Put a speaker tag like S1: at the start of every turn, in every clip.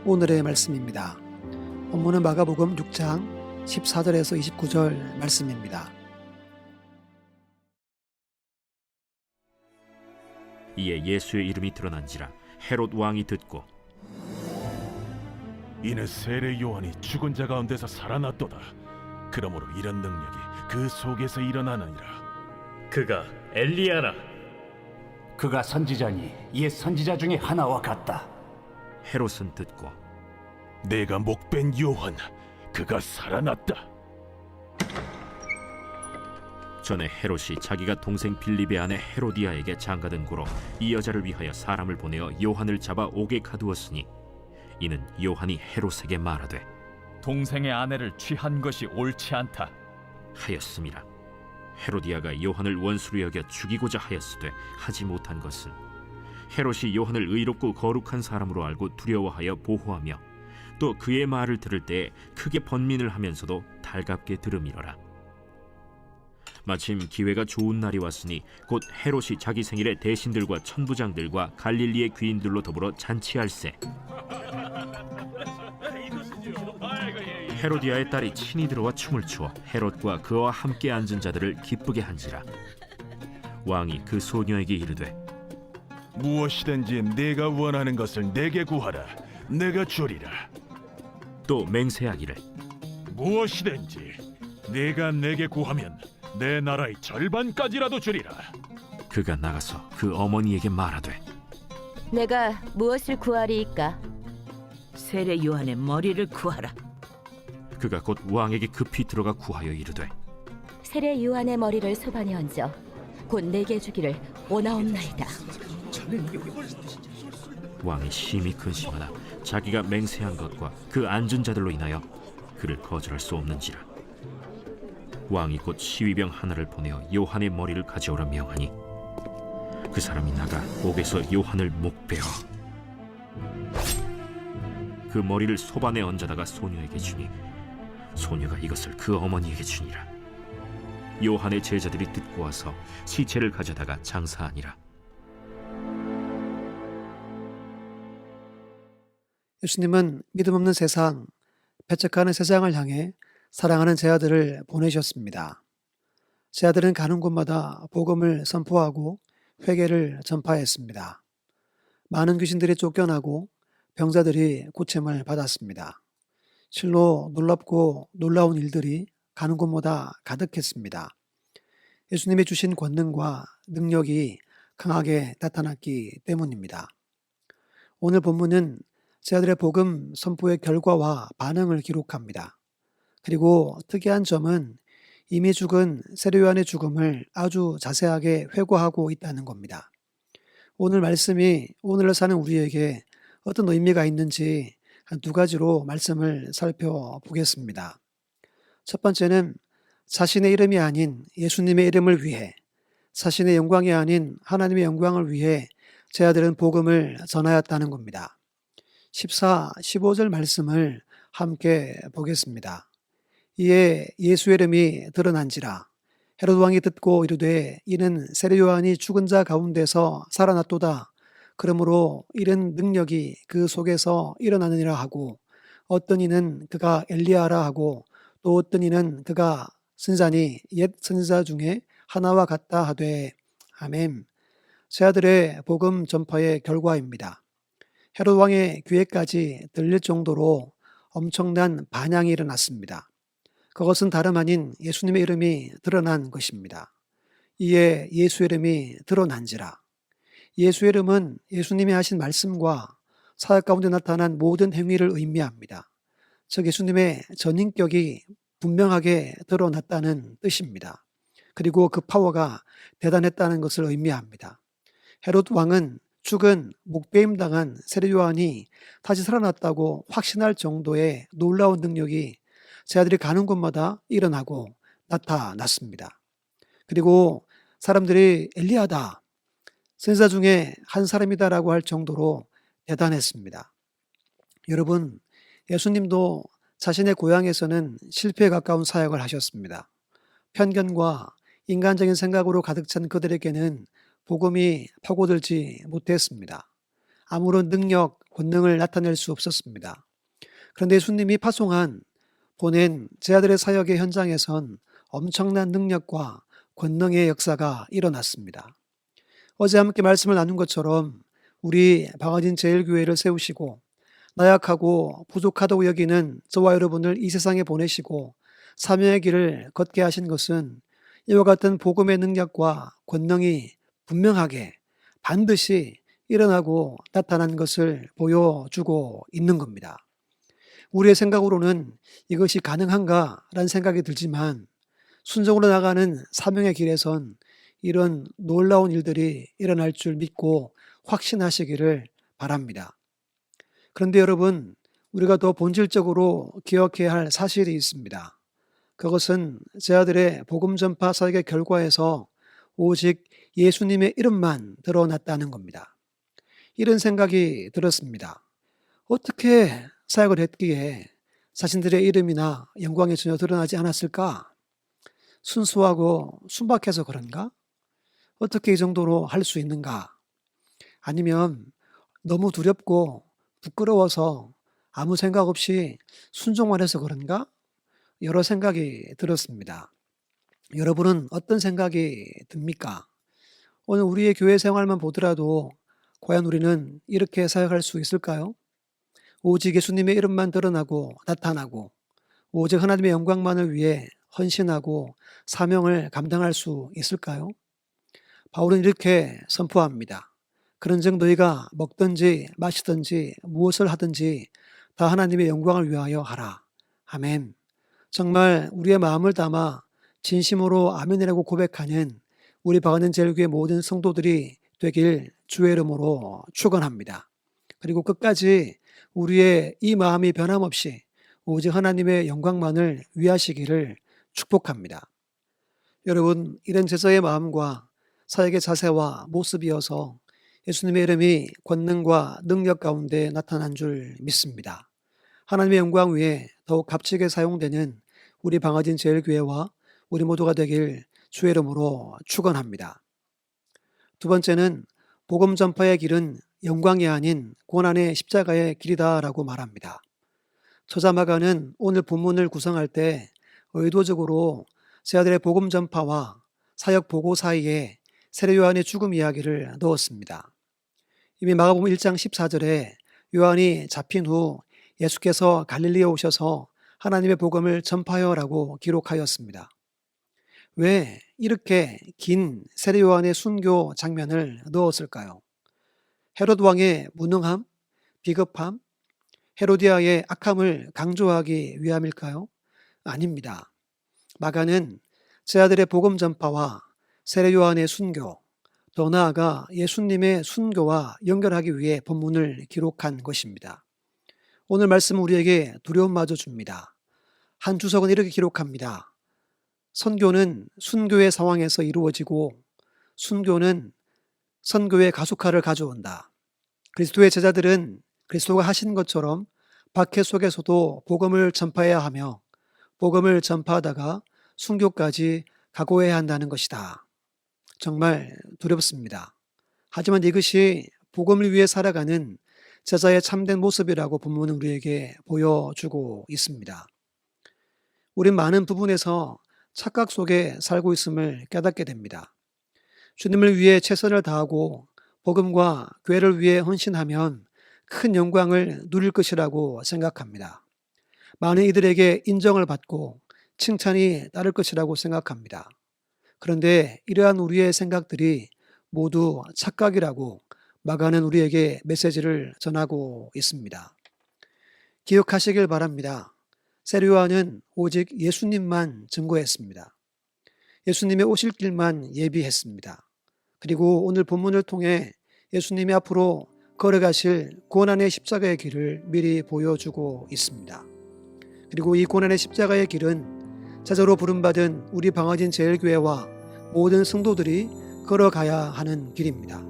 S1: 오늘의 말씀입니다. 본문은 마가복음 6장 14절에서 29절 말씀입니다.
S2: 이에 예수의 이름이 드러난지라 헤롯 왕이 듣고
S3: 이는 세례 요한이 죽은 자 가운데서 살아났도다. 그러므로 이런 능력이 그 속에서 일어나느니라.
S4: 그가 엘리야라.
S5: 그가 선지자니 옛 선지자 중에 하나와 같다.
S2: 헤롯은 듣고
S3: 내가 목벤 요한, 그가 살아났다.
S2: 전에 헤롯이 자기가 동생 빌립의 아내 헤로디아에게 장가든 고로 이 여자를 위하여 사람을 보내어 요한을 잡아 옥에 가두었으니 이는 요한이 헤롯에게 말하되
S4: 동생의 아내를 취한 것이 옳지 않다
S2: 하였음이라. 헤로디아가 요한을 원수로 여겨 죽이고자 하였으되 하지 못한 것은 헤롯이 요한을 의롭고 거룩한 사람으로 알고 두려워하여 보호하며 또 그의 말을 들을 때에 크게 번민을 하면서도 달갑게 들음이러라. 마침 기회가 좋은 날이 왔으니 곧 헤롯이 자기 생일에 대신들과 천부장들과 갈릴리의 귀인들로 더불어 잔치할세. 헤로디아의 딸이 친히 들어와 춤을 추어 헤롯과 그와 함께 앉은 자들을 기쁘게 한지라. 왕이 그 소녀에게 이르되
S3: 무엇이든지 내가 원하는 것을 내게 구하라. 내가 주리라.
S2: 또 맹세하기를
S3: 무엇이든지 내가 내게 구하면 내 나라의 절반까지라도 주리라.
S2: 그가 나가서 그 어머니에게 말하되
S6: 내가 무엇을 구하리이까?
S7: 세례 요한의 머리를 구하라.
S2: 그가 곧 왕에게 급히 들어가 구하여 이르되
S6: 세례 요한의 머리를 소반에 얹어 곧 내게 주기를 원하옵나이다.
S2: 왕이 심히 근심하나 자기가 맹세한 것과 그 앉은 자들로 인하여 그를 거절할 수 없는지라. 왕이 곧 시위병 하나를 보내어 요한의 머리를 가져오라 명하니 그 사람이 나가 옥에서 요한을 목베어 그 머리를 소반에 얹어다가 소녀에게 주니 소녀가 이것을 그 어머니에게 주니라. 요한의 제자들이 듣고 와서 시체를 가져다가 장사하니라.
S1: 예수님은 믿음 없는 세상, 배척하는 세상을 향해 사랑하는 제 아들을 보내셨습니다. 제 아들은 가는 곳마다 복음을 선포하고 회개를 전파했습니다. 많은 귀신들이 쫓겨나고 병자들이 고침을 받았습니다. 실로 놀랍고 놀라운 일들이 가는 곳마다 가득했습니다. 예수님이 주신 권능과 능력이 강하게 나타났기 때문입니다. 오늘 본문은 제 아들의 복음 선포의 결과와 반응을 기록합니다. 그리고 특이한 점은 이미 죽은 세례 요한의 죽음을 아주 자세하게 회고하고 있다는 겁니다. 오늘 말씀이 오늘을 사는 우리에게 어떤 의미가 있는지 한 두 가지로 말씀을 살펴보겠습니다. 첫 번째는 자신의 이름이 아닌 예수님의 이름을 위해, 자신의 영광이 아닌 하나님의 영광을 위해 제 아들은 복음을 전하였다는 겁니다. 14, 15절 말씀을 함께 보겠습니다. 이에 예수의 이름이 드러난지라 헤롯 왕이 듣고 이르되 이는 세례 요한이 죽은 자 가운데서 살아났도다. 그러므로 이런 능력이 그 속에서 일어나느니라 하고 어떤 이는 그가 엘리야라 하고 또 어떤 이는 그가 선지자니 옛 선지자 중에 하나와 같다 하되 아멘. 제 아들의 복음 전파의 결과입니다. 헤롯 왕의 귀에까지 들릴 정도로 엄청난 반향이 일어났습니다. 그것은 다름 아닌 예수님의 이름이 드러난 것입니다. 이에 예수의 이름이 드러난지라. 예수의 이름은 예수님이 하신 말씀과 사역 가운데 나타난 모든 행위를 의미합니다. 즉 예수님의 전인격이 분명하게 드러났다는 뜻입니다. 그리고 그 파워가 대단했다는 것을 의미합니다. 헤롯 왕은 죽은 목베임 당한 세례 요한이 다시 살아났다고 확신할 정도의 놀라운 능력이 제 아들이 가는 곳마다 일어나고 나타났습니다. 그리고 사람들이 엘리야다, 선지자 중에 한 사람이다라고 할 정도로 대단했습니다. 여러분, 예수님도 자신의 고향에서는 실패에 가까운 사역을 하셨습니다. 편견과 인간적인 생각으로 가득 찬 그들에게는 복음이 파고들지 못했습니다. 아무런 능력, 권능을 나타낼 수 없었습니다. 그런데 예수님이 보낸 제 아들의 사역의 현장에선 엄청난 능력과 권능의 역사가 일어났습니다. 어제 함께 말씀을 나눈 것처럼 우리 방화진 제일교회를 세우시고 나약하고 부족하다고 여기는 저와 여러분을 이 세상에 보내시고 사명의 길을 걷게 하신 것은 이와 같은 복음의 능력과 권능이 분명하게 반드시 일어나고 나타난 것을 보여주고 있는 겁니다. 우리의 생각으로는 이것이 가능한가라는 생각이 들지만 순종으로 나가는 사명의 길에선 이런 놀라운 일들이 일어날 줄 믿고 확신하시기를 바랍니다. 그런데 여러분, 우리가 더 본질적으로 기억해야 할 사실이 있습니다. 그것은 제 아들의 복음 전파 사역의 결과에서 오직 예수님의 이름만 드러났다는 겁니다. 이런 생각이 들었습니다. 어떻게 사역을 했기에 자신들의 이름이나 영광이 전혀 드러나지 않았을까? 순수하고 순박해서 그런가? 어떻게 이 정도로 할 수 있는가? 아니면 너무 두렵고 부끄러워서 아무 생각 없이 순종만 해서 그런가? 여러 생각이 들었습니다. 여러분은 어떤 생각이 듭니까? 오늘 우리의 교회 생활만 보더라도 과연 우리는 이렇게 사역할 수 있을까요? 오직 예수님의 이름만 드러나고 나타나고 오직 하나님의 영광만을 위해 헌신하고 사명을 감당할 수 있을까요? 바울은 이렇게 선포합니다. 그런즉 너희가 먹든지 마시든지 무엇을 하든지 다 하나님의 영광을 위하여 하라. 아멘. 정말 우리의 마음을 담아 진심으로 아멘이라고 고백하는 우리 방화진 제일교회 모든 성도들이 되길 주의 이름으로 축원합니다. 그리고 끝까지 우리의 이 마음이 변함없이 오직 하나님의 영광만을 위하시기를 축복합니다. 여러분, 이런 제자의 마음과 사역의 자세와 모습이어서 예수님의 이름이 권능과 능력 가운데 나타난 줄 믿습니다. 하나님의 영광 위에 더욱 값지게 사용되는 우리 방화진 제일교회와 우리 모두가 되길 주의 이름으로 축원합니다. 두 번째는 복음 전파의 길은 영광이 아닌 고난의 십자가의 길이다라고 말합니다. 저자 마가는 오늘 본문을 구성할 때 의도적으로 제 아들의 복음 전파와 사역 보고 사이에 세례 요한의 죽음 이야기를 넣었습니다. 이미 마가복음 1장 14절에 요한이 잡힌 후 예수께서 갈릴리에 오셔서 하나님의 복음을 전파하여라고 기록하였습니다. 왜 이렇게 긴 세례 요한의 순교 장면을 넣었을까요? 헤롯 왕의 무능함, 비겁함, 헤로디아의 악함을 강조하기 위함일까요? 아닙니다. 마가는 제 아들의 복음 전파와 세례 요한의 순교, 더 나아가 예수님의 순교와 연결하기 위해 본문을 기록한 것입니다. 오늘 말씀은 우리에게 두려움마저 줍니다. 한 주석은 이렇게 기록합니다. 선교는 순교의 상황에서 이루어지고 순교는 선교의 가속화를 가져온다. 그리스도의 제자들은 그리스도가 하신 것처럼 박해 속에서도 복음을 전파해야 하며 복음을 전파하다가 순교까지 각오해야 한다는 것이다. 정말 두렵습니다. 하지만 이것이 복음을 위해 살아가는 제자의 참된 모습이라고 본문은 우리에게 보여주고 있습니다. 우린 많은 부분에서 착각 속에 살고 있음을 깨닫게 됩니다. 주님을 위해 최선을 다하고 복음과 교회를 위해 헌신하면 큰 영광을 누릴 것이라고 생각합니다. 많은 이들에게 인정을 받고 칭찬이 따를 것이라고 생각합니다. 그런데 이러한 우리의 생각들이 모두 착각이라고 마가는 우리에게 메시지를 전하고 있습니다. 기억하시길 바랍니다. 세례 요한은 오직 예수님만 증거했습니다. 예수님의 오실 길만 예비했습니다. 그리고 오늘 본문을 통해 예수님이 앞으로 걸어가실 고난의 십자가의 길을 미리 보여주고 있습니다. 그리고 이 고난의 십자가의 길은 제자로 부름받은 우리 방화진 제일교회와 모든 성도들이 걸어가야 하는 길입니다.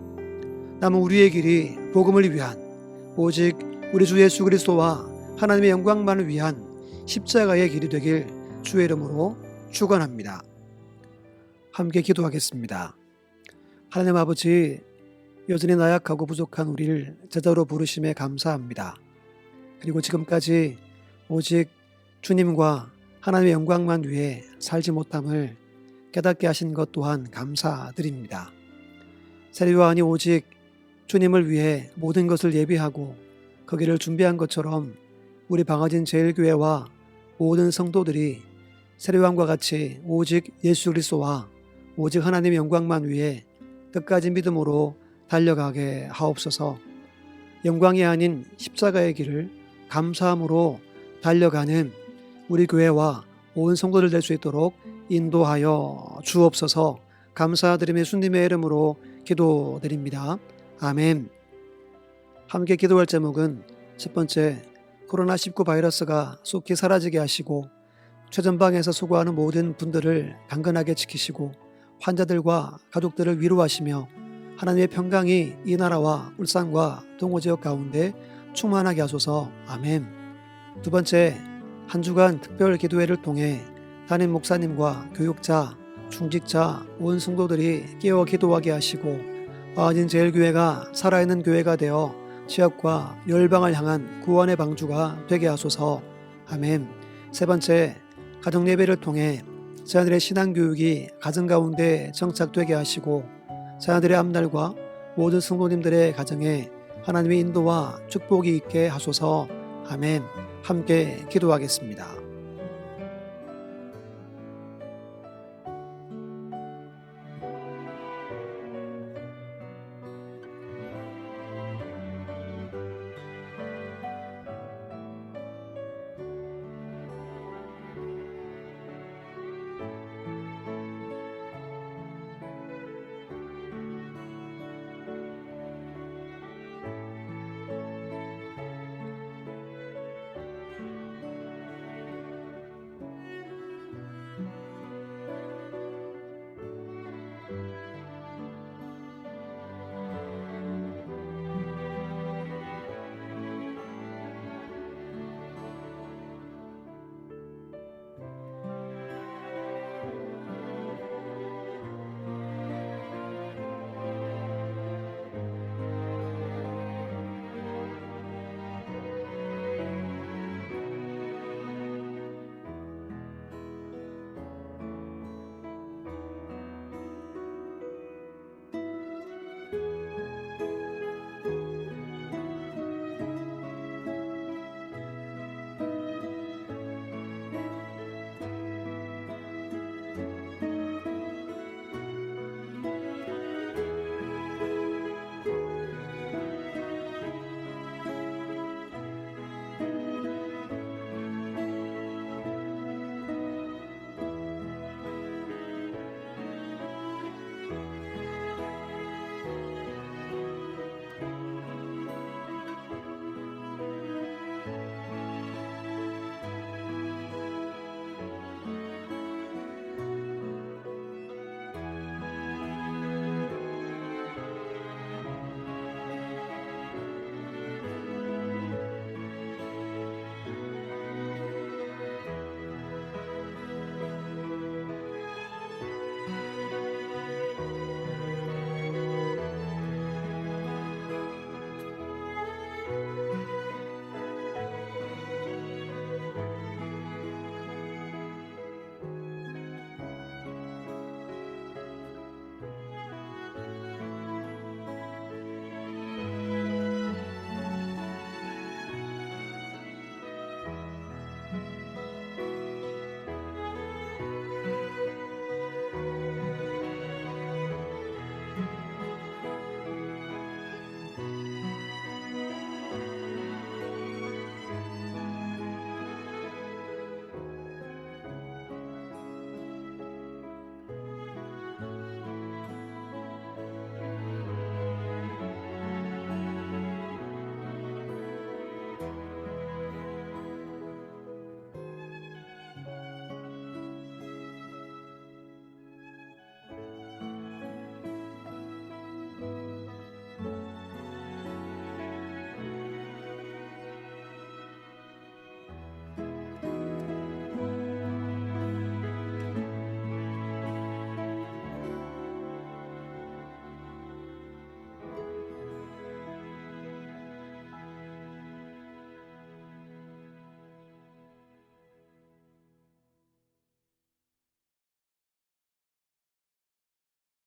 S1: 남은 우리의 길이 복음을 위한 오직 우리 주 예수 그리스도와 하나님의 영광만을 위한 십자가의 길이 되길 주의 이름으로 축원합니다. 함께 기도하겠습니다. 하나님 아버지, 여전히 나약하고 부족한 우리를 제자로 부르심에 감사합니다. 그리고 지금까지 오직 주님과 하나님의 영광만 위해 살지 못함을 깨닫게 하신 것 또한 감사드립니다. 세례요한이 오직 주님을 위해 모든 것을 예비하고 거기를 준비한 것처럼 우리 방아진 제일교회와 모든 성도들이 세례요한과 같이 오직 예수 그리스도와 오직 하나님의 영광만 위해 끝까지 믿음으로 달려가게 하옵소서. 영광이 아닌 십자가의 길을 감사함으로 달려가는 우리 교회와 온 성도들 될 수 있도록 인도하여 주옵소서. 감사드리며 예수님의 이름으로 기도드립니다. 아멘. 함께 기도할 제목은 첫 번째, 코로나19 바이러스가 속히 사라지게 하시고 최전방에서 수고하는 모든 분들을 강건하게 지키시고 환자들과 가족들을 위로하시며 하나님의 평강이 이 나라와 울산과 동호지역 가운데 충만하게 하소서. 아멘. 두 번째, 한 주간 특별 기도회를 통해 담임 목사님과 교육자, 중직자, 온 성도들이 깨어 기도하게 하시고 방아진 제일교회가 살아있는 교회가 되어 지역과 열방을 향한 구원의 방주가 되게 하소서. 아멘. 세 번째, 가정예배를 통해 자녀들의 신앙교육이 가정 가운데 정착되게 하시고 자녀들의 앞날과 모든 성도님들의 가정에 하나님의 인도와 축복이 있게 하소서. 아멘. 함께 기도하겠습니다.